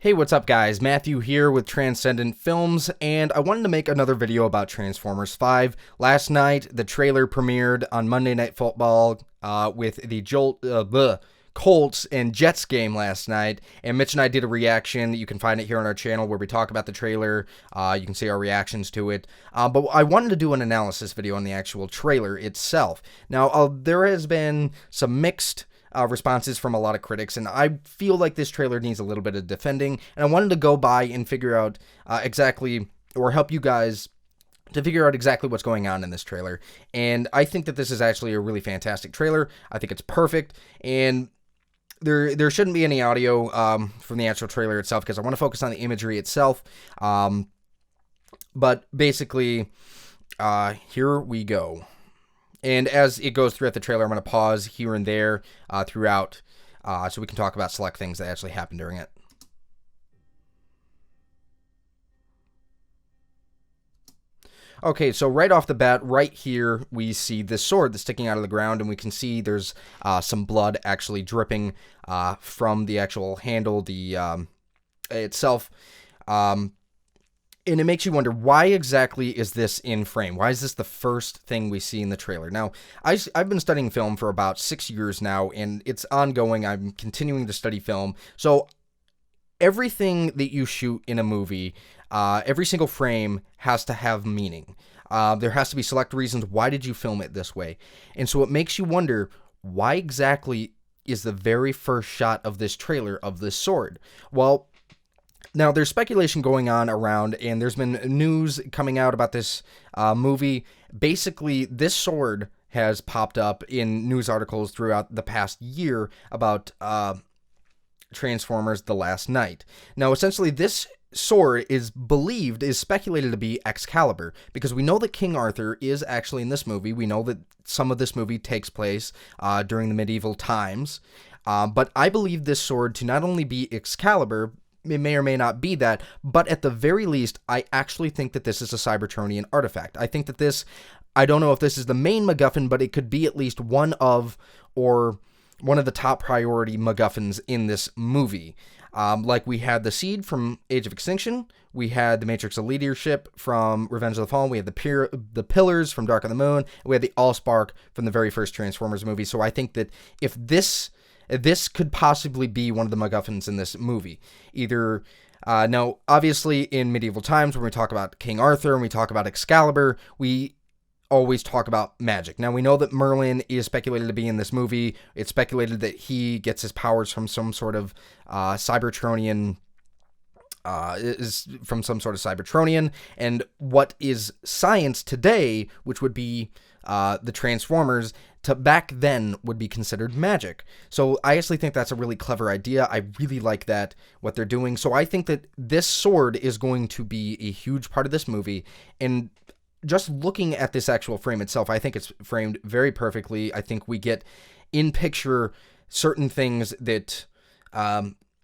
Hey, what's up guys? Matthew here with Transcendent Films, and I wanted to make another video about Transformers 5. Last night, the trailer premiered on Monday Night Football with the Colts and Jets game last night, and Mitch and I did a reaction. You can find it here on our channel where we talk about the trailer. You can see our reactions to it, but I wanted to do an analysis video on the actual trailer itself. Now, there has been some mixed responses from a lot of critics, and I feel like this trailer needs a little bit of defending, and I wanted to go by and figure out exactly, or help you guys to figure out exactly what's going on in this trailer. And I think that this is actually a really fantastic trailer. I think it's perfect, and there shouldn't be any audio from the actual trailer itself because I want to focus on the imagery itself. But basically, here we go. And as it goes throughout the trailer, I'm going to pause here and there throughout so we can talk about select things that actually happen during it. Okay, so right off the bat, right here, we see this sword that's sticking out of the ground, and we can see there's some blood actually dripping from the actual handle, the itself. And it makes you wonder, why exactly is this in frame? Why is this the first thing we see in the trailer? Now, I've been studying film for about 6 years now, and it's ongoing. I'm continuing to study film. So everything that you shoot in a movie, every single frame has to have meaning. There has to be select reasons. Why did you film it this way? And so it makes you wonder, why exactly is the very first shot of this trailer of this sword? Well, now, there's speculation going on around, and there's been news coming out about this movie. Basically, this sword has popped up in news articles throughout the past year about Transformers: The Last Knight. Now, essentially, this sword is speculated to be Excalibur, because we know that King Arthur is actually in this movie. We know that some of this movie takes place during the medieval times. But I believe this sword to not only be Excalibur, it may or may not be that, but at the very least, I actually think that this is a Cybertronian artifact. I think that this, I don't know if this is the main MacGuffin, but it could be at least one of the top priority MacGuffins in this movie. Like we had the Seed from Age of Extinction, we had the Matrix of Leadership from Revenge of the Fallen, we had the Pillars from Dark of the Moon, and we had the Allspark from the very first Transformers movie. So I think that if this could possibly be one of the MacGuffins in this movie. Either, now, obviously, in medieval times, when we talk about King Arthur and we talk about Excalibur, we always talk about magic. Now, we know that Merlin is speculated to be in this movie. It's speculated that he gets his powers from some sort of Cybertronian, and what is science today, which would be the Transformers, to back then would be considered magic. So I actually think that's a really clever idea. I really like that, what they're doing. So I think that this sword is going to be a huge part of this movie, and just looking at this actual frame itself, I think it's framed very perfectly. I think we get in picture certain things that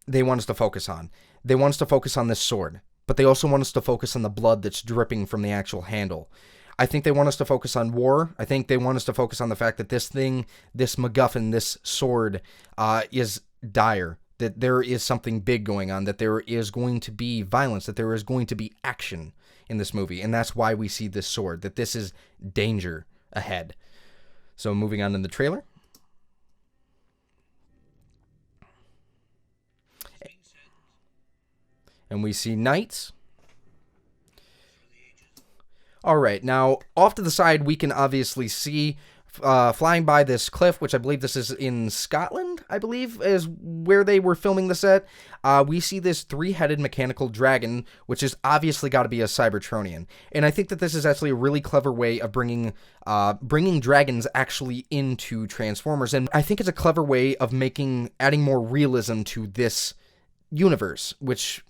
they want us to focus on. They want us to focus on this sword, but they also want us to focus on the blood that's dripping from the actual handle. I think they want us to focus on war. I think they want us to focus on the fact that this MacGuffin, this sword, is dire, that there is something big going on, that there is going to be violence, that there is going to be action in this movie, and that's why we see this sword, that this is danger ahead. So moving on in the trailer. And we see knights. All right, now off to the side, we can obviously see flying by this cliff, which I believe this is in Scotland, I believe, is where they were filming the set. We see this three-headed mechanical dragon, which is obviously got to be a Cybertronian. And I think that this is actually a really clever way of bringing dragons actually into Transformers. And I think it's a clever way of adding more realism to this universe, which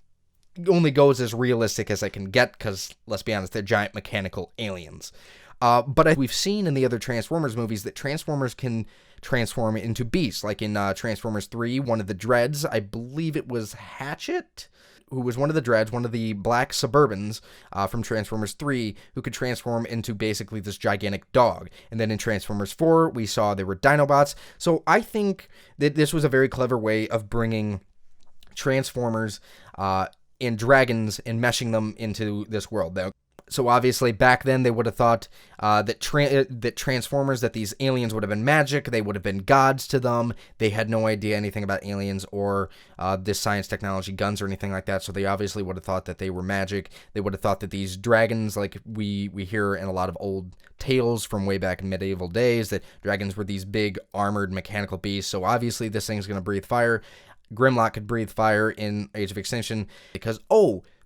only goes as realistic as I can get, because, let's be honest, they're giant mechanical aliens. But we've seen in the other Transformers movies that Transformers can transform into beasts, like in Transformers 3, one of the Dreads, I believe it was Hatchet, who was one of the Dreads, one of the black Suburbans from Transformers 3, who could transform into basically this gigantic dog. And then in Transformers 4, we saw they were Dinobots. So I think that this was a very clever way of bringing Transformers, and dragons and meshing them into this world. Now, so obviously back then they would have thought that Transformers, that these aliens would have been magic. They would have been gods to them. They had no idea anything about aliens or this science, technology, guns, or anything like that. So they obviously would have thought that they were magic. They would have thought that these dragons, like we hear in a lot of old tales from way back in medieval days, that dragons were these big armored mechanical beasts. So obviously this thing's going to breathe fire. Grimlock could breathe fire in Age of Extinction because,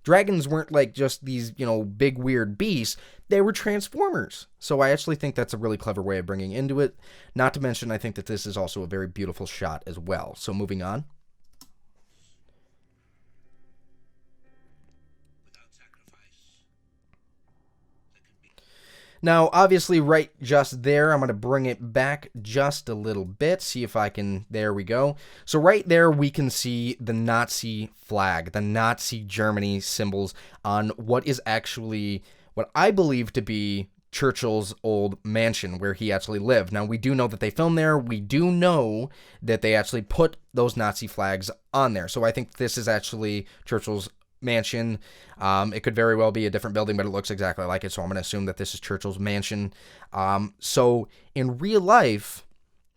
dragons weren't like just these, big weird beasts. They were Transformers. So I actually think that's a really clever way of bringing into it. Not to mention, I think that this is also a very beautiful shot as well. So moving on. Now, obviously, right just there, I'm going to bring it back just a little bit, see if I can, there we go. So right there, we can see the Nazi flag, the Nazi Germany symbols on what is actually, what I believe to be Churchill's old mansion where he actually lived. Now, we do know that they filmed there. We do know that they actually put those Nazi flags on there. So I think this is actually Churchill's mansion. It could very well be a different building, but it looks exactly like it, so I'm going to assume that this is Churchill's mansion. So in real life,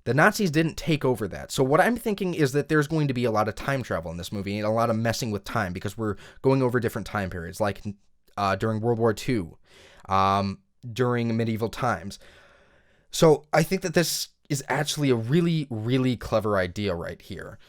the Nazis didn't take over that. So what I'm thinking is that there's going to be a lot of time travel in this movie and a lot of messing with time because we're going over different time periods, like during World War II, during medieval times. So I think that this is actually a really, really clever idea right here.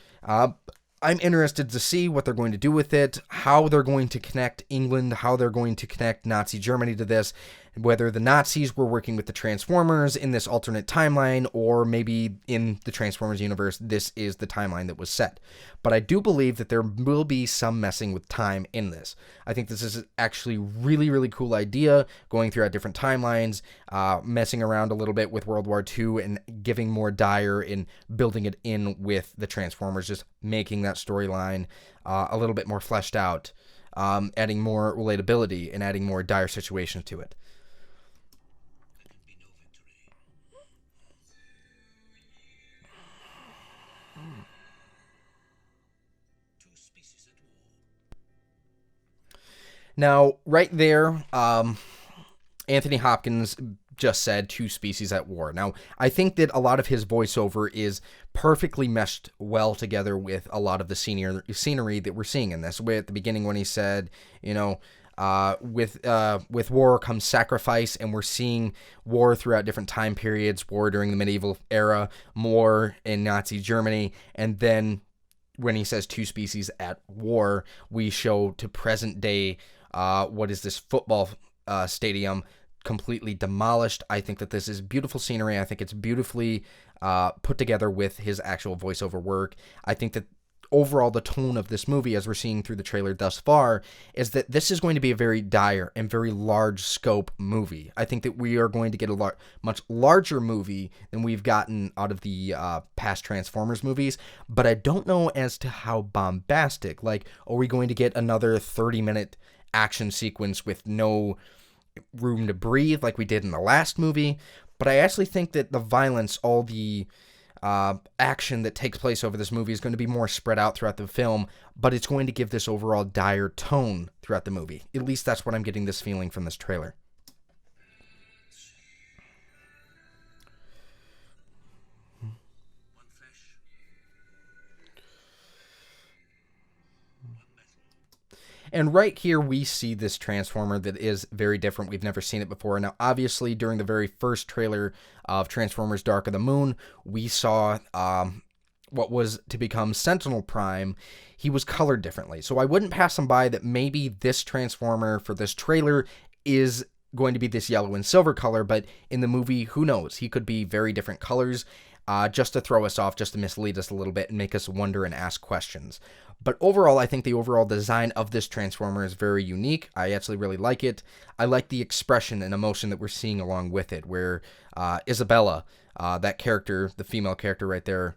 I'm interested to see what they're going to do with it, how they're going to connect England, how they're going to connect Nazi Germany to this, whether the Nazis were working with the Transformers in this alternate timeline, or maybe in the Transformers universe, this is the timeline that was set. But I do believe that there will be some messing with time in this. I think this is actually really, really cool idea, going throughout different timelines, messing around a little bit with World War II and giving more dire and building it in with the Transformers, just making that storyline a little bit more fleshed out, adding more relatability and adding more dire situations to it. Now, right there, Anthony Hopkins just said two species at war. Now, I think that a lot of his voiceover is perfectly meshed well together with a lot of the scenery that we're seeing in this. At the beginning when he said, with war comes sacrifice, and we're seeing war throughout different time periods, war during the medieval era, war in Nazi Germany, and then when he says two species at war, we show to present day, what is this football stadium completely demolished. I think that this is beautiful scenery. I think it's beautifully put together with his actual voiceover work. I think that overall the tone of this movie, as we're seeing through the trailer thus far, is that this is going to be a very dire and very large scope movie. I think that we are going to get a much larger movie than we've gotten out of the past Transformers movies, but I don't know as to how bombastic. Like, are we going to get another 30-minute action sequence with no room to breathe like we did in the last movie? But I actually think that the violence, all the action that takes place over this movie is going to be more spread out throughout the film, but it's going to give this overall dire tone throughout the movie. At least that's what I'm getting this feeling from this trailer. And right here, we see this Transformer that is very different. We've never seen it before. Now, obviously, during the very first trailer of Transformers Dark of the Moon, we saw what was to become Sentinel Prime. He was colored differently. So I wouldn't pass him by that maybe this Transformer for this trailer is going to be this yellow and silver color, but in the movie, who knows? He could be very different colors, just to throw us off, just to mislead us a little bit and make us wonder and ask questions. But overall, I think the overall design of this Transformer is very unique. I actually really like it. I like the expression and emotion that we're seeing along with it, where Isabella, that character, the female character right there,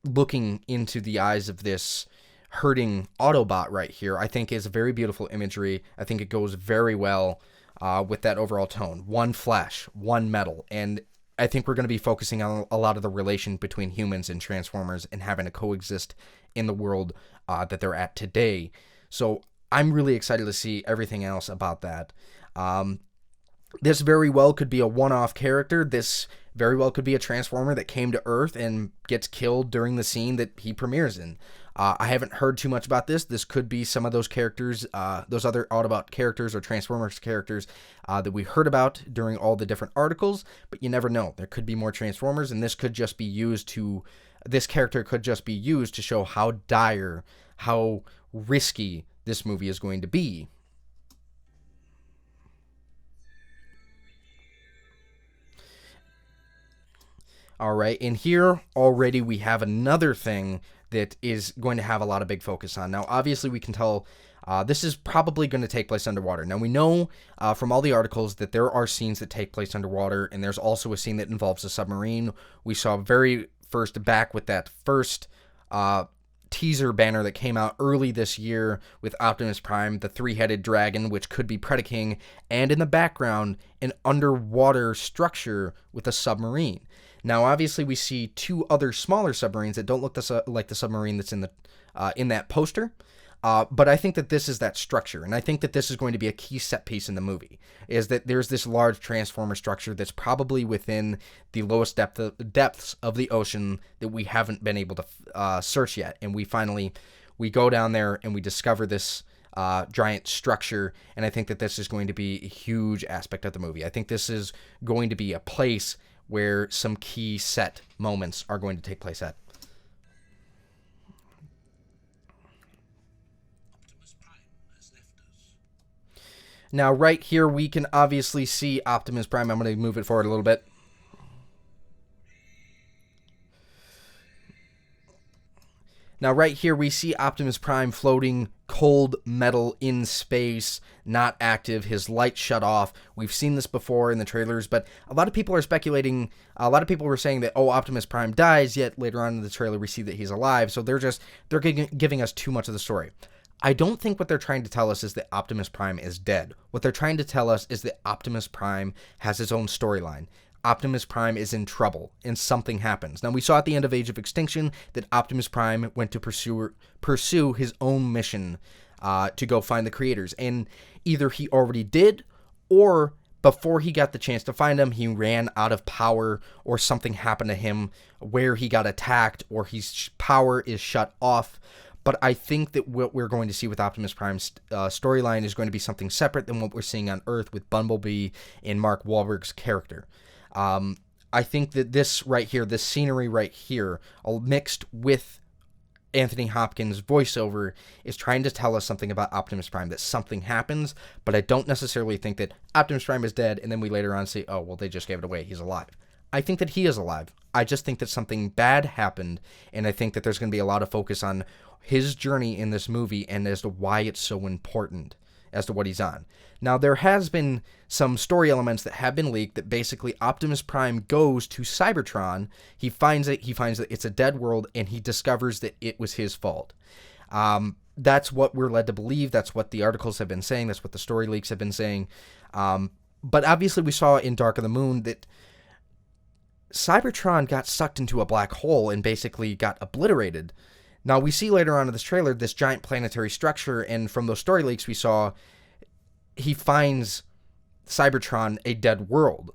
looking into the eyes of this hurting Autobot right here, I think is a very beautiful imagery. I think it goes very well with that overall tone. One flesh, one metal, and I think we're going to be focusing on a lot of the relation between humans and Transformers and having to coexist in the world that they're at today. So I'm really excited to see everything else about that. This very well could be a one-off character. This very well could be a Transformer that came to Earth and gets killed during the scene that he premieres in. I haven't heard too much about this. This could be some of those characters, those other Autobot characters or Transformers characters that we heard about during all the different articles, but you never know. There could be more Transformers, and this could just be used to, this character could just be used to show how dire, how risky this movie is going to be. All right, and here already we have another thing that is going to have a lot of big focus on. Now, obviously, we can tell this is probably going to take place underwater. Now, we know from all the articles that there are scenes that take place underwater, and there's also a scene that involves a submarine. We saw very first back with that first teaser banner that came out early this year with Optimus Prime, the three-headed dragon, which could be Predaking, and in the background, an underwater structure with a submarine. Now, obviously, we see two other smaller submarines that don't look like the submarine that's in that poster, but I think that this is that structure, and I think that this is going to be a key set piece in the movie, is that there's this large Transformer structure that's probably within the lowest depths of the ocean that we haven't been able to search yet, and we go down there and we discover this giant structure, and I think that this is going to be a huge aspect of the movie. I think this is going to be a place where some key set moments are going to take place at. Now, right here, we can obviously see Optimus Prime. I'm going to move it forward a little bit. Now, right here, we see Optimus Prime floating cold metal in space, not active, his light shut off. We've seen this before in the trailers, but a lot of people are speculating, a lot of people were saying that, oh, Optimus Prime dies, yet later on in the trailer we see that he's alive, so they're giving us too much of the story. I don't think what they're trying to tell us is that Optimus Prime is dead. What they're trying to tell us is that Optimus Prime has his own storyline. Optimus Prime is in trouble, and something happens. Now, we saw at the end of Age of Extinction that Optimus Prime went to pursue his own mission to go find the creators, and either he already did, or before he got the chance to find them, he ran out of power, or something happened to him where he got attacked, or his power is shut off. But I think that what we're going to see with Optimus Prime's storyline is going to be something separate than what we're seeing on Earth with Bumblebee and Mark Wahlberg's character. I think that this right here, this scenery right here, mixed with Anthony Hopkins' voiceover, is trying to tell us something about Optimus Prime, that something happens, but I don't necessarily think that Optimus Prime is dead, and then we later on say, oh, well, they just gave it away, he's alive. I think that he is alive. I just think that something bad happened, and I think that there's going to be a lot of focus on his journey in this movie and as to why it's so important as to what he's on. Now, there has been some story elements that have been leaked that basically Optimus Prime goes to Cybertron, he finds that it's a dead world, and he discovers that it was his fault. That's what we're led to believe, that's what the articles have been saying, that's what the story leaks have been saying. But obviously we saw in Dark of the Moon that Cybertron got sucked into a black hole and basically got obliterated. Now, we see later on in this trailer this giant planetary structure, and from those story leaks we saw, he finds Cybertron a dead world.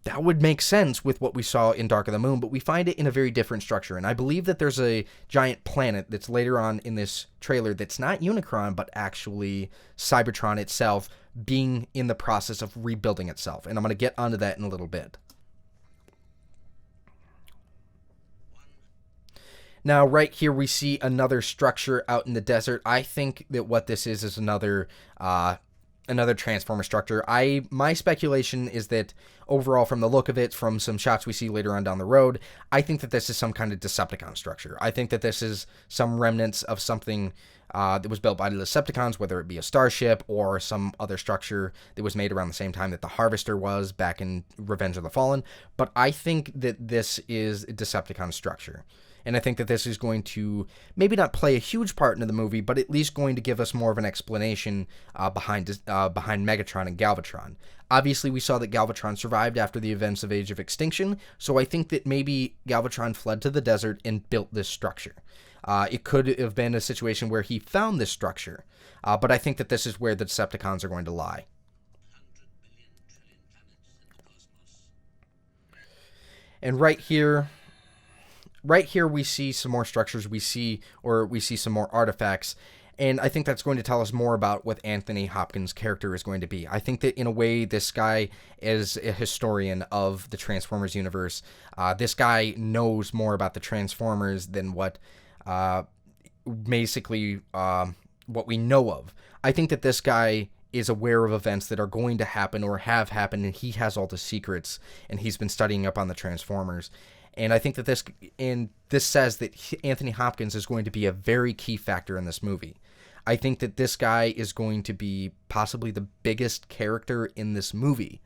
That would make sense with what we saw in Dark of the Moon, but we find it in a very different structure, and I believe that there's a giant planet that's later on in this trailer that's not Unicron, but actually Cybertron itself being in the process of rebuilding itself, and I'm going to get onto that in a little bit. Now, right here, we see another structure out in the desert. I think that what this is another Transformer structure. My speculation is that overall, from the look of it, from some shots we see later on down the road, I think that this is some kind of Decepticon structure. I think that this is some remnants of something that was built by the Decepticons, whether it be a starship or some other structure that was made around the same time that the Harvester was back in Revenge of the Fallen. But I think that this is a Decepticon structure. And I think that this is going to maybe not play a huge part in the movie, but at least going to give us more of an explanation behind Megatron and Galvatron. Obviously, we saw that Galvatron survived after the events of Age of Extinction, so I think that maybe Galvatron fled to the desert and built this structure. It could have been a situation where he found this structure. But I think that this is where the Decepticons are going to lie. And right here we see some more structures. We see some more artifacts. And I think that's going to tell us more about what Anthony Hopkins' character is going to be. I think that in a way, this guy is a historian of the Transformers universe. This guy knows more about the Transformers than what basically what we know of. I think that this guy is aware of events that are going to happen or have happened, and he has all the secrets, and he's been studying up on the Transformers. And I think that this says that Anthony Hopkins is going to be a very key factor in this movie. I think that this guy is going to be possibly the biggest character in this movie.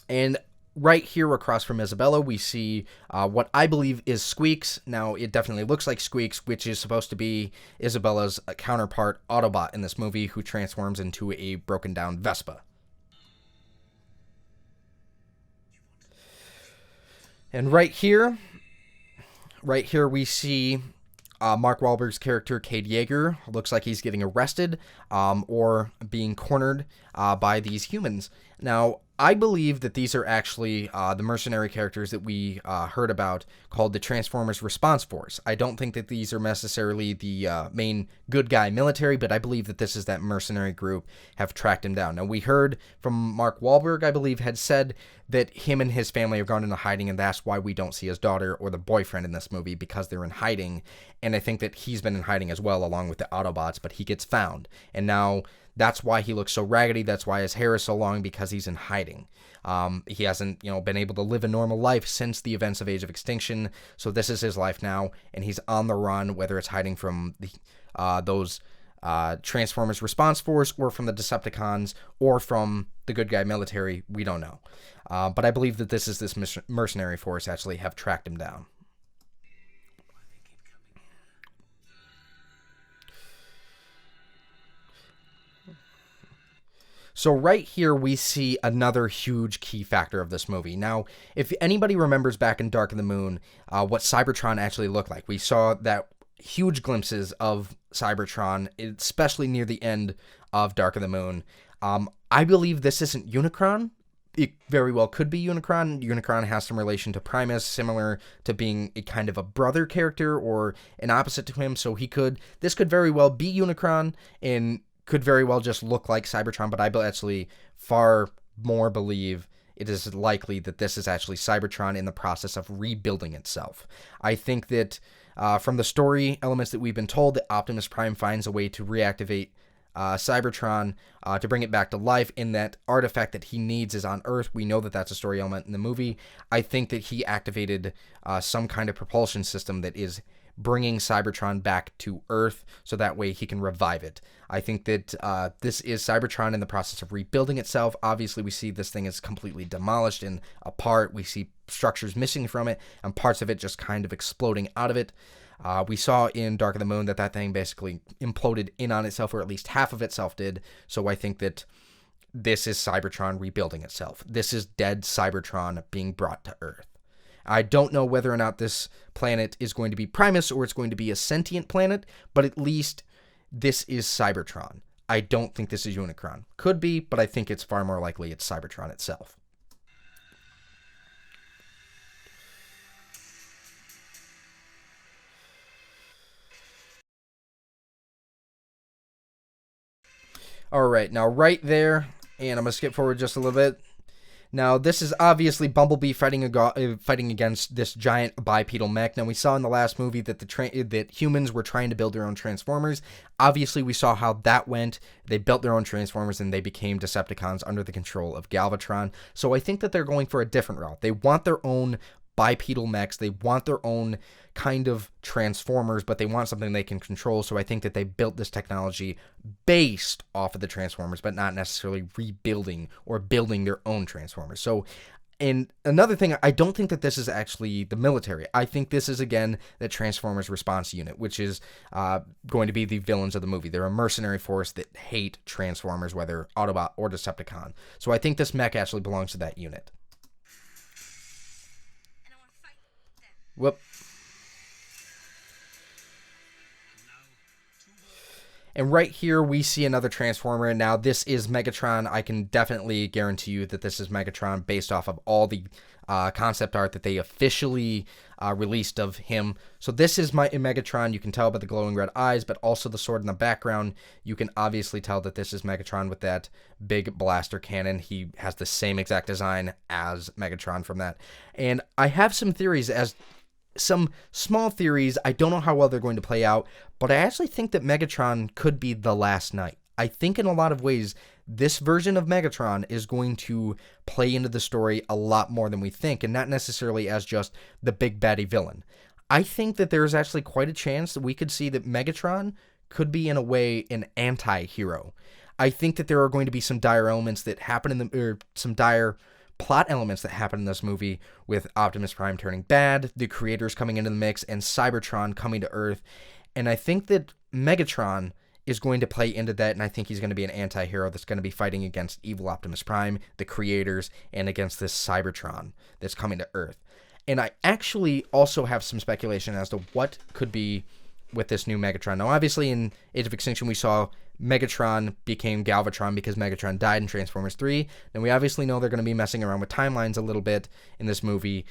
And right here across from Isabella, we see what I believe is Squeaks. Now, it definitely looks like Squeaks, which is supposed to be Isabella's counterpart, Autobot, in this movie, who transforms into a broken down Vespa. And right here we see Mark Wahlberg's character, Cade Yeager. Looks like he's getting arrested or being cornered by these humans. Now, I believe that these are actually the mercenary characters that we heard about called the Transformers Response Force. I don't think that these are necessarily the main good guy military, but I believe that this is that mercenary group have tracked him down. Now, we heard from Mark Wahlberg, I believe, had said that him and his family have gone into hiding, and that's why we don't see his daughter or the boyfriend in this movie, because they're in hiding. And I think that he's been in hiding as well, along with the Autobots, but he gets found. And now that's why he looks so raggedy. That's why his hair is so long, because he's in hiding. He hasn't, been able to live a normal life since the events of Age of Extinction. So this is his life now, and he's on the run, whether it's hiding from those Transformers Response Force or from the Decepticons or from the good guy military. We don't know. But I believe that this mercenary force actually have tracked him down. So right here, we see another huge key factor of this movie. Now, if anybody remembers back in Dark of the Moon, what Cybertron actually looked like, we saw that huge glimpses of Cybertron, especially near the end of Dark of the Moon. I believe this isn't Unicron. It very well could be Unicron. Unicron has some relation to Primus, similar to being a kind of a brother character or an opposite to him. So this could very well be Unicron and could very well just look like Cybertron, but I actually far more believe it is likely that this is actually Cybertron in the process of rebuilding itself. I think that from the story elements that we've been told, that Optimus Prime finds a way to reactivate Cybertron to bring it back to life, and that artifact that he needs is on Earth. We know that that's a story element in the movie. I think that he activated some kind of propulsion system that is bringing Cybertron back to Earth, so that way he can revive it. I think that this is Cybertron in the process of rebuilding itself. Obviously, we see this thing is completely demolished and apart. We see structures missing from it, and parts of it just kind of exploding out of it. We saw in Dark of the Moon that thing basically imploded in on itself, or at least half of itself did. So I think that this is Cybertron rebuilding itself. This is dead Cybertron being brought to Earth. I don't know whether or not this planet is going to be Primus or it's going to be a sentient planet, but at least this is Cybertron. I don't think this is Unicron. Could be, but I think it's far more likely it's Cybertron itself. All right, now right there, and I'm going to skip forward just a little bit. Now, this is obviously Bumblebee fighting against this giant bipedal mech. Now, we saw in the last movie that that humans were trying to build their own Transformers. Obviously, we saw how that went. They built their own Transformers, and they became Decepticons under the control of Galvatron. So I think that they're going for a different route. They want their own bipedal mechs. They want their own kind of Transformers, but they want something they can control. So I think that they built this technology based off of the Transformers, but not necessarily rebuilding or building their own Transformers. So, and another thing, I don't think that this is actually the military. I think this is, again, the Transformers Response Unit, which is going to be the villains of the movie. They're a mercenary force that hate Transformers, whether Autobot or Decepticon. So I think this mech actually belongs to that unit. Whoop. And right here, we see another Transformer. Now, this is Megatron. I can definitely guarantee you that this is Megatron based off of all the concept art that they officially released of him. So this is my Megatron. You can tell by the glowing red eyes, but also the sword in the background. You can obviously tell that this is Megatron with that big blaster cannon. He has the same exact design as Megatron from that. And I have some theories some small theories. I don't know how well they're going to play out, but I actually think that Megatron could be the last knight. I think in a lot of ways, this version of Megatron is going to play into the story a lot more than we think, and not necessarily as just the big baddie villain. I think that there's actually quite a chance that we could see that Megatron could be, in a way, an anti-hero. I think that there are going to be some dire elements that happen some dire plot elements that happen in this movie, with Optimus Prime turning bad, the creators coming into the mix, and Cybertron coming to Earth. And I think that Megatron is going to play into that, and I think he's going to be an anti-hero that's going to be fighting against evil Optimus Prime, the creators, and against this Cybertron that's coming to Earth. And I actually also have some speculation as to what could be with this new Megatron. Now, obviously, in Age of Extinction, we saw Megatron became Galvatron because Megatron died in Transformers 3. And we obviously know they're going to be messing around with timelines a little bit in this movie.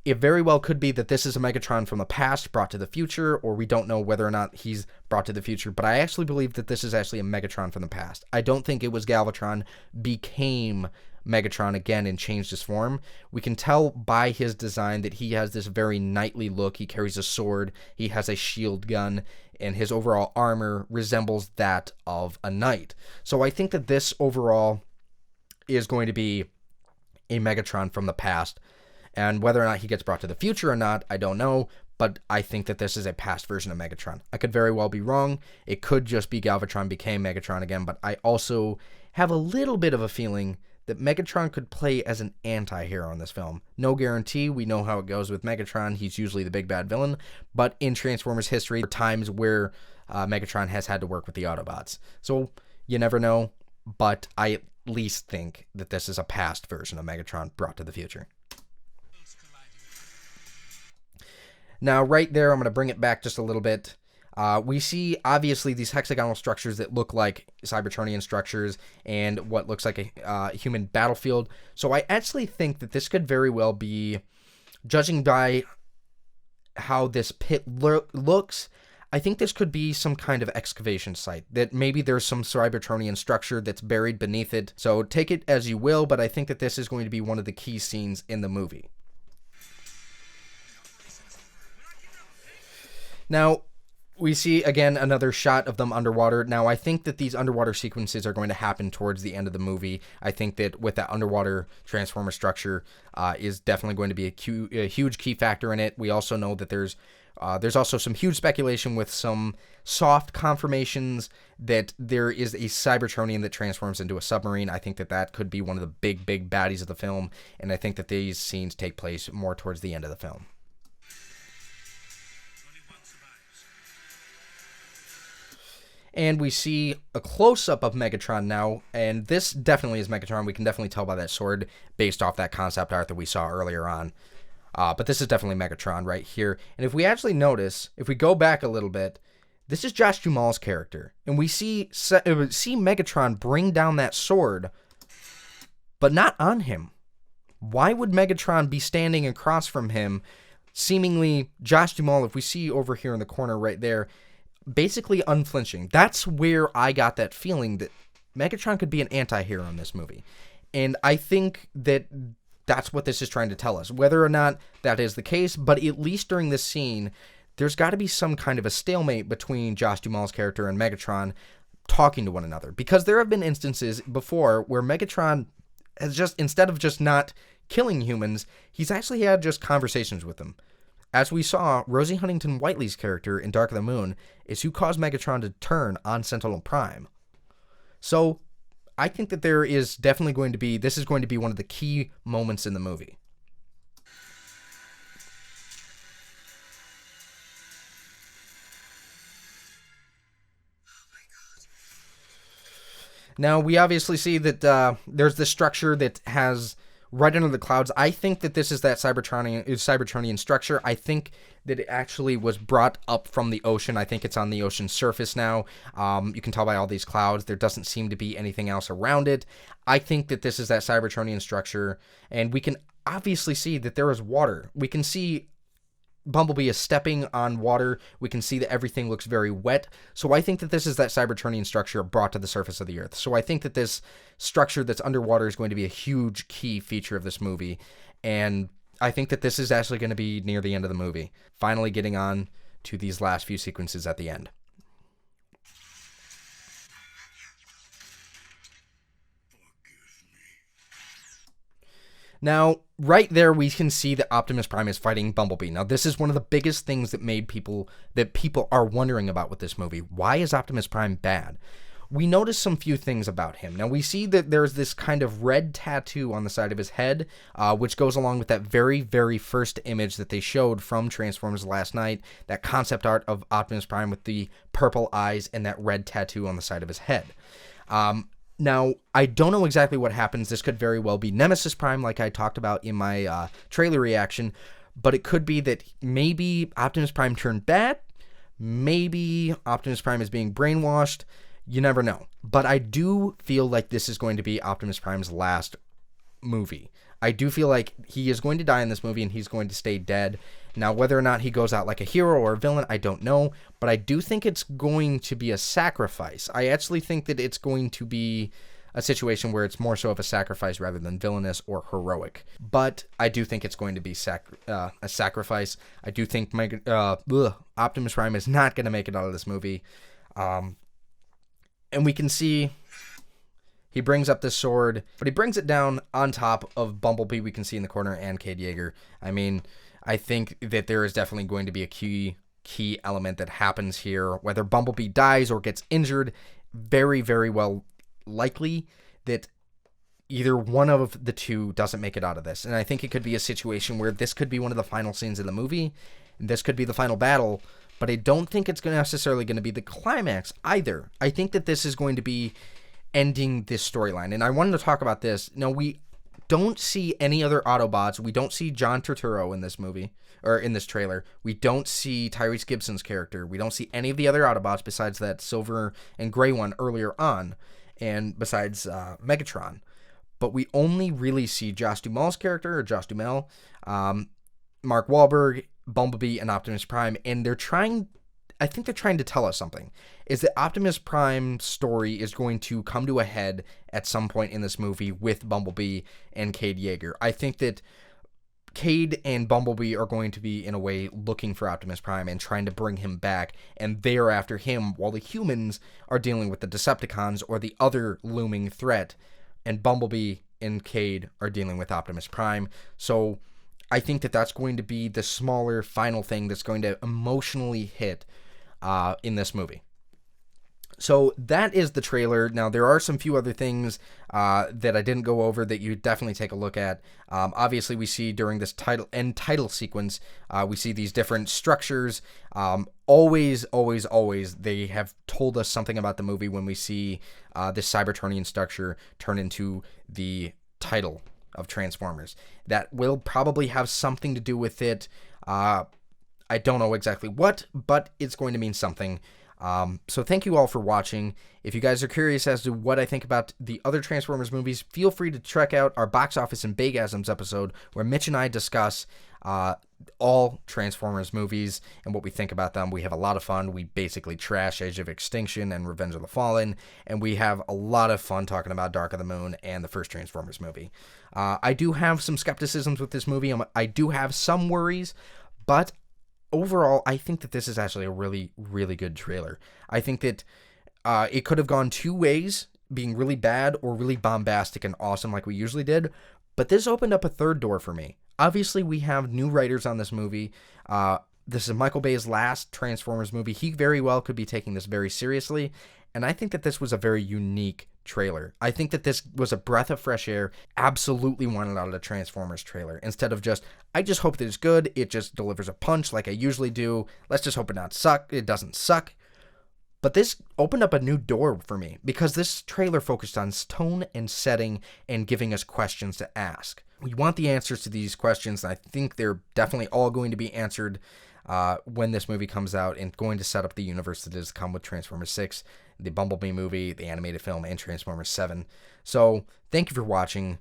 It very well could be that this is a Megatron from the past brought to the future, or we don't know whether or not he's brought to the future, but I actually believe that this is actually a Megatron from the past. I don't think it was Galvatron became Megatron again and changed his form. We can tell by his design that he has this very knightly look. He carries a sword, he has a shield gun, and his overall armor resembles that of a knight. So I think that this overall is going to be a Megatron from the past. And whether or not he gets brought to the future or not, I don't know, but I think that this is a past version of Megatron. I could very well be wrong. It could just be Galvatron became Megatron again, but I also have a little bit of a feeling that Megatron could play as an anti-hero in this film. No guarantee. We know how it goes with Megatron. He's usually the big bad villain, but in Transformers history, there are times where Megatron has had to work with the Autobots. So you never know, but I at least think that this is a past version of Megatron brought to the future. Now, right there, I'm going to bring it back just a little bit. We see, obviously, these hexagonal structures that look like Cybertronian structures and what looks like a human battlefield. So I actually think that this could very well be, judging by how this pit looks, I think this could be some kind of excavation site, that maybe there's some Cybertronian structure that's buried beneath it. So take it as you will, but I think that this is going to be one of the key scenes in the movie. Now, we see, again, another shot of them underwater. Now, I think that these underwater sequences are going to happen towards the end of the movie. I think that with that underwater Transformer structure is definitely going to be a huge key factor in it. We also know that there's also some huge speculation with some soft confirmations that there is a Cybertronian that transforms into a submarine. I think that that could be one of the big baddies of the film, and I think that these scenes take place more towards the end of the film. And we see a close-up of Megatron now, and this definitely is Megatron. We can definitely tell by that sword based off that concept art that we saw earlier on. But this is definitely Megatron right here. And if we actually notice, if we go back a little bit, this is Josh Duhamel's character. And we see Megatron bring down that sword, but not on him. Why would Megatron be standing across from him? Seemingly, Josh Duhamel, if we see over here in the corner right there, basically unflinching. That's where I got that feeling that Megatron could be an anti-hero in this movie. And I think that that's what this is trying to tell us. Whether or not that is the case, but at least during this scene, there's got to be some kind of a stalemate between Josh Duhamel's character and Megatron talking to one another. Because there have been instances before where Megatron has just, instead of just not killing humans, he's actually had just conversations with them. As we saw, Rosie Huntington-Whiteley's character in Dark of the Moon is who caused Megatron to turn on Sentinel Prime. So, I think that there is definitely going to be, this is going to be one of the key moments in the movie. Now, we obviously see that there's this structure that has right under the clouds. I think that this is that Cybertronian structure. I think that it actually was brought up from the ocean. I think it's on the ocean surface now. You can tell by all these clouds. There doesn't seem to be anything else around it. I think that this is that Cybertronian structure, and we can obviously see that there is water. We can see Bumblebee is stepping on water. We can see that everything looks very wet. So I think that this is that Cybertronian structure brought to the surface of the Earth. So I think that this structure that's underwater is going to be a huge key feature of this movie. And I think that this is actually going to be near the end of the movie. Finally getting on to these last few sequences at the end. Now, right there, we can see that Optimus Prime is fighting Bumblebee. Now, this is one of the biggest things that people are wondering about with this movie. Why is Optimus Prime bad? We notice some few things about him. Now, we see that there's this kind of red tattoo on the side of his head, which goes along with that very, very first image that they showed from Transformers last night, that concept art of Optimus Prime with the purple eyes and that red tattoo on the side of his head. Now, I don't know exactly what happens. This could very well be Nemesis Prime, like I talked about in my trailer reaction, but it could be that maybe Optimus Prime turned bad. Maybe Optimus Prime is being brainwashed. You never know. But I do feel like this is going to be Optimus Prime's last movie. I do feel like he is going to die in this movie and he's going to stay dead. Now, whether or not he goes out like a hero or a villain, I don't know. But I do think it's going to be a sacrifice. I actually think that it's going to be a situation where it's more so of a sacrifice rather than villainous or heroic. But I do think it's going to be a sacrifice. I do think Optimus Prime is not going to make it out of this movie. And we can see he brings up this sword, but he brings it down on top of Bumblebee, we can see in the corner, and Cade Yeager. I mean, I think that there is definitely going to be a key element that happens here. Whether Bumblebee dies or gets injured, very, very well likely that either one of the two doesn't make it out of this. And I think it could be a situation where this could be one of the final scenes of the movie, and this could be the final battle, but I don't think it's necessarily going to be the climax either. I think that this is going to be ending this storyline. And I wanted to talk about this. Now, we don't see any other Autobots. We don't see John Turturro in this movie, or in this trailer. We don't see Tyrese Gibson's character. We don't see any of the other Autobots besides that silver and gray one earlier on, and besides Megatron. But we only really see Josh Duhamel's character, or Josh Duhamel, Mark Wahlberg, Bumblebee, and Optimus Prime, and I think they're trying to tell us something, is that Optimus Prime's story is going to come to a head at some point in this movie with Bumblebee and Cade Yeager. I think that Cade and Bumblebee are going to be, in a way, looking for Optimus Prime and trying to bring him back, and they are after him, while the humans are dealing with the Decepticons or the other looming threat, and Bumblebee and Cade are dealing with Optimus Prime. So I think that that's going to be the smaller final thing that's going to emotionally hit in this movie. So that is the trailer. Now, there are some few other things that I didn't go over that you definitely take a look at. Obviously, we see during this title sequence, we see these different structures. Always, they have told us something about the movie when we see this Cybertronian structure turn into the title of Transformers. That will probably have something to do with it. I don't know exactly what, but it's going to mean something. So thank you all for watching. If you guys are curious as to what I think about the other Transformers movies, feel free to check out our Box Office and Bagasms episode, where Mitch and I discuss all Transformers movies and what we think about them. We have a lot of fun. We basically trash Age of Extinction and Revenge of the Fallen, and we have a lot of fun talking about Dark of the Moon and the first Transformers movie. I do have some skepticisms with this movie. I do have some worries, but overall, I think that this is actually a really, really good trailer. I think that it could have gone two ways, being really bad or really bombastic and awesome like we usually did, but this opened up a third door for me. Obviously, we have new writers on this movie. This is Michael Bay's last Transformers movie. He very well could be taking this very seriously, and I think that this was a very unique trailer. I think that this was a breath of fresh air. Absolutely wanted out of the Transformers trailer. Instead of just, I just hope that it's good, it just delivers a punch like I usually do. Let's just hope it doesn't suck. But this opened up a new door for me, because this trailer focused on tone and setting and giving us questions to ask. We want the answers to these questions. I think they're definitely all going to be answered when this movie comes out, and going to set up the universe that is come with Transformers 6, the Bumblebee movie, the animated film, and Transformers 7. So thank you for watching.